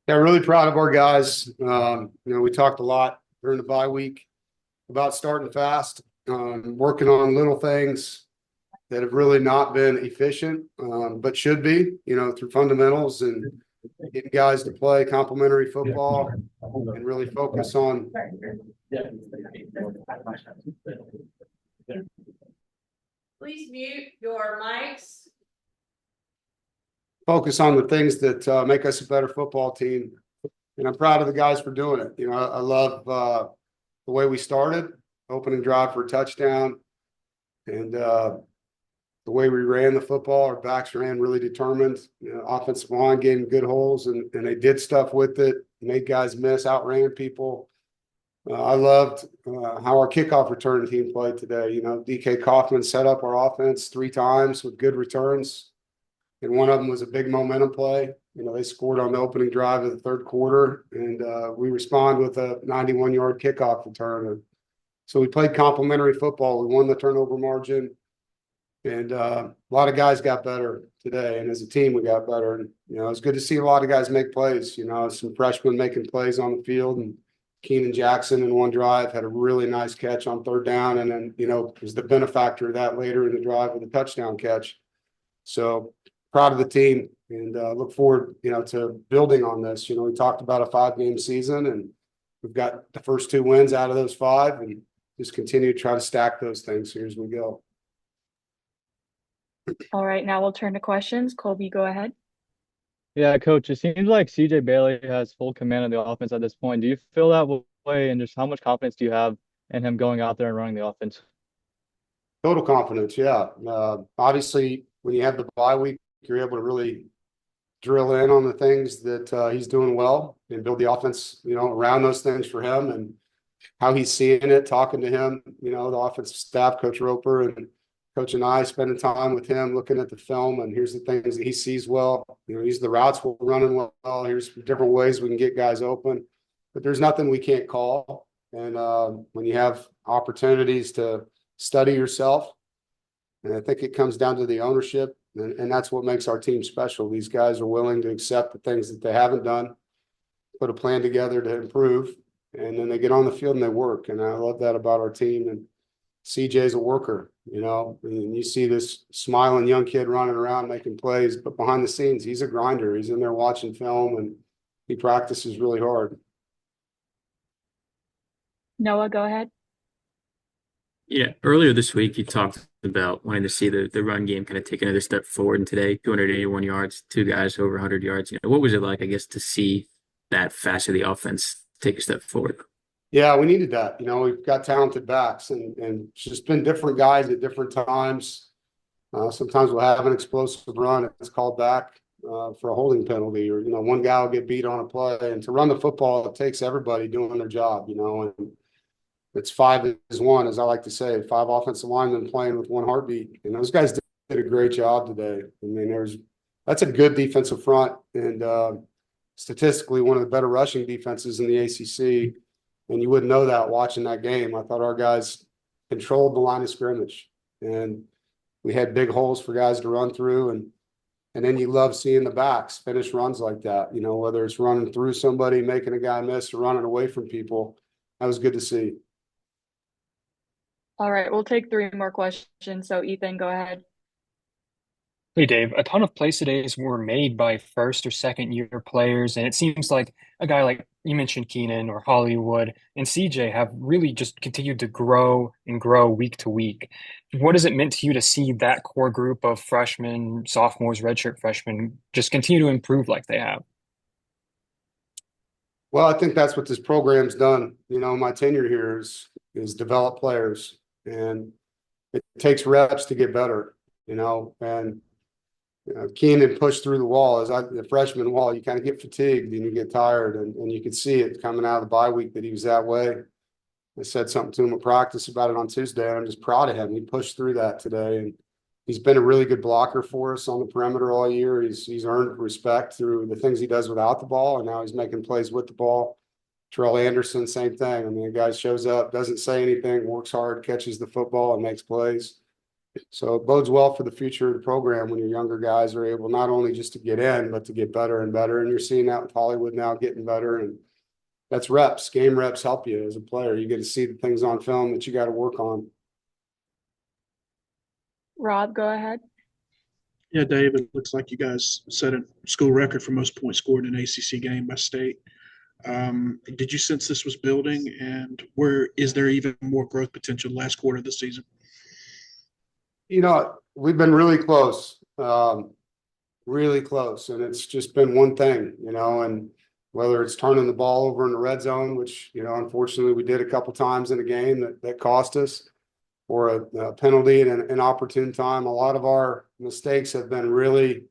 Yeah, really proud of our guys. We talked a lot during the bye week about starting fast, working on little things that have really not been efficient, but should be, through fundamentals and getting guys to play complementary football and really Please mute your mics. focus on the things that make us a better football team. And I'm proud of the guys for doing it. I love the way we started, opening drive for a touchdown, and the way we ran the football. Our backs ran really determined. Offensive line gave them good holes, and they did stuff with it, made guys miss, outran people. I loved how our kickoff return team played today. DK Kaufman set up our offense 3 times with good returns, and one of them was a big momentum play. They scored on the opening drive of the third quarter, and we respond with a 91-yard kickoff return. So we played complementary football. We won the turnover margin, and a lot of guys got better today. And as a team, we got better. And, it's good to see a lot of guys make plays. Some freshmen making plays on the field, and Keenan Jackson in one drive had a really nice catch on third down. And then, was the benefactor of that later in the drive with a touchdown catch. So proud of the team, and look forward, to building on this. We talked about a 5-game season, and we've got the first 2 wins out of those 5, and just continue to try to stack those things here as we go. All right, now we'll turn to questions. Colby, go ahead. Yeah, Coach, it seems like CJ Bailey has full command of the offense at this point. Do you feel that way? And just how much confidence do you have in him going out there and running the offense? Total confidence, yeah. Obviously, when you have the bye week, you're able to really drill in on the things that he's doing well and build the offense, around those things for him and how he's seeing it, talking to him, the offensive staff, Coach Roper and Coach and I spending time with him, looking at the film, and here's the things that he sees well. These are the routes we're running well. Here's different ways we can get guys open, but there's nothing we can't call. And when you have opportunities to study yourself, and I think it comes down to the ownership, and that's what makes our team special. These guys are willing to accept the things that they haven't done, put a plan together to improve, and then they get on the field and they work. And I love that about our team. And CJ's a worker, and you see this smiling young kid running around making plays, but behind the scenes, he's a grinder. He's in there watching film, and he practices really hard. Noah, go ahead. Yeah, earlier this week you talked about wanting to see the run game kind of take another step forward, and today 281 yards, 2 guys over 100 yards. What was it like, I guess, to see that fast of the offense take a step forward? Yeah, we needed that. We've got talented backs, and it's just been different guys at different times. Sometimes we'll have an explosive run, it's called back for a holding penalty, or one guy will get beat on a play. And to run the football, it takes everybody doing their job. And it's 5 as 1, as I like to say, 5 offensive linemen playing with one heartbeat. And those guys did a great job today. I mean, that's a good defensive front, and statistically one of the better rushing defenses in the ACC. And you wouldn't know that watching that game. I thought our guys controlled the line of scrimmage, and we had big holes for guys to run through. And then you love seeing the backs finish runs like that, whether it's running through somebody, making a guy miss, or running away from people. That was good to see. All right, we'll take 3 more questions. So Ethan, go ahead. Hey, Dave, a ton of plays today were made by first or second year players, and it seems like a guy like you mentioned Keenan or Hollywood and CJ have really just continued to grow and grow week to week. What has it meant to you to see that core group of freshmen, sophomores, redshirt freshmen just continue to improve like they have? Well, I think that's what this program's done. My tenure here is develop players, and it takes reps to get better, and Keenan pushed through the wall. The freshman wall, you kind of get fatigued and you get tired, and you could see it coming out of the bye week that he was that way. I said something to him at practice about it on Tuesday, and I'm just proud of him. He pushed through that today, and he's been a really good blocker for us on the perimeter all year. He's earned respect through the things he does without the ball, and now he's making plays with the ball. Terrell Anderson, same thing. I mean, the guy shows up, doesn't say anything, works hard, catches the football, and makes plays. So it bodes well for the future of the program when your younger guys are able not only just to get in, but to get better and better. And you're seeing that with Hollywood now getting better. And that's reps. Game reps help you as a player. You get to see the things on film that you got to work on. Rob, go ahead. Yeah, Dave, it looks like you guys set a school record for most points scored in an ACC game by state. Did you sense this was building, and where is there even more growth potential last quarter of the season? You know, we've been really close, really close. And it's just been one thing, you know, and whether it's turning the ball over in the red zone, which, you know, unfortunately we did a couple times in a game that cost us, or a penalty in an opportune time. A lot of our mistakes have been really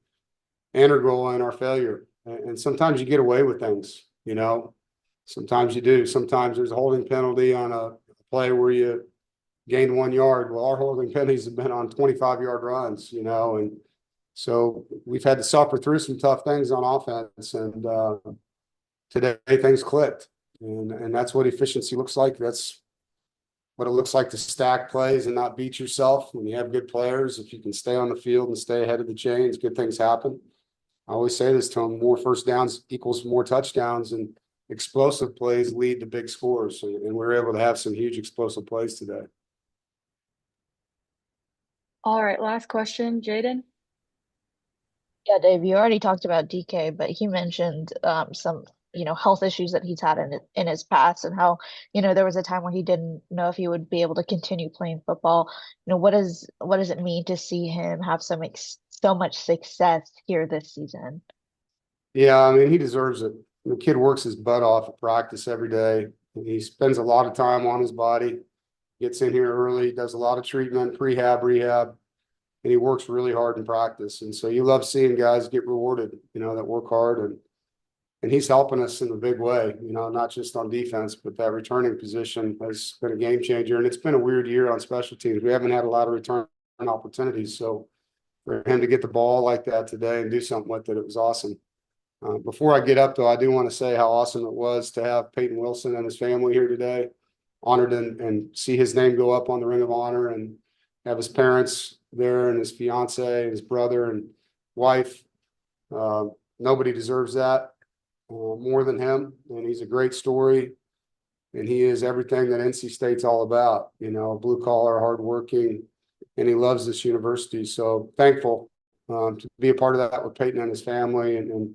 integral in our failure. And sometimes you get away with things, you know, sometimes you do. Sometimes there's a holding penalty on a play where you gained 1 yard. Well, our holding penalties have been on 25-yard runs, you know, and so we've had to suffer through some tough things on offense. And today things clicked, and that's what efficiency looks like. That's what it looks like to stack plays and not beat yourself when you have good players. If you can stay on the field and stay ahead of the chains, good things happen. I always say this to them: more first downs equals more touchdowns, and explosive plays lead to big scores. And we're able to have some huge explosive plays today. All right, last question, Jaden. Yeah, Dave, you already talked about DK, but he mentioned some, health issues that he's had in his past, and how, there was a time where he didn't know if he would be able to continue playing football. What does it mean to see him have so much success here this season? Yeah, I mean, he deserves it. The kid works his butt off at practice every day. He spends a lot of time on his body, gets in here early, does a lot of treatment, rehab, and he works really hard in practice. And so you love seeing guys get rewarded, that work hard. And he's helping us in a big way, not just on defense, but that returning position has been a game changer. And it's been a weird year on special teams. We haven't had a lot of return opportunities. So for him to get the ball like that today and do something with it, it was awesome. Before I get up, though, I do want to say how awesome it was to have Peyton Wilson and his family here today. Honored and see his name go up on the Ring of Honor, and have his parents there and his fiance and his brother and wife. Nobody deserves that more than him. And he's a great story. And he is everything that NC State's all about, blue collar, hardworking, and he loves this university. So thankful to be a part of that with Peyton and his family, and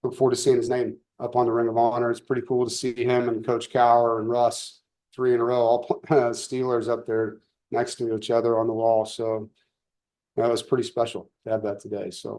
look forward to seeing his name up on the Ring of Honor. It's pretty cool to see him and Coach Cower and Russ 3 in a row, all Steelers up there next to each other on the wall. So that was pretty special to have that today. So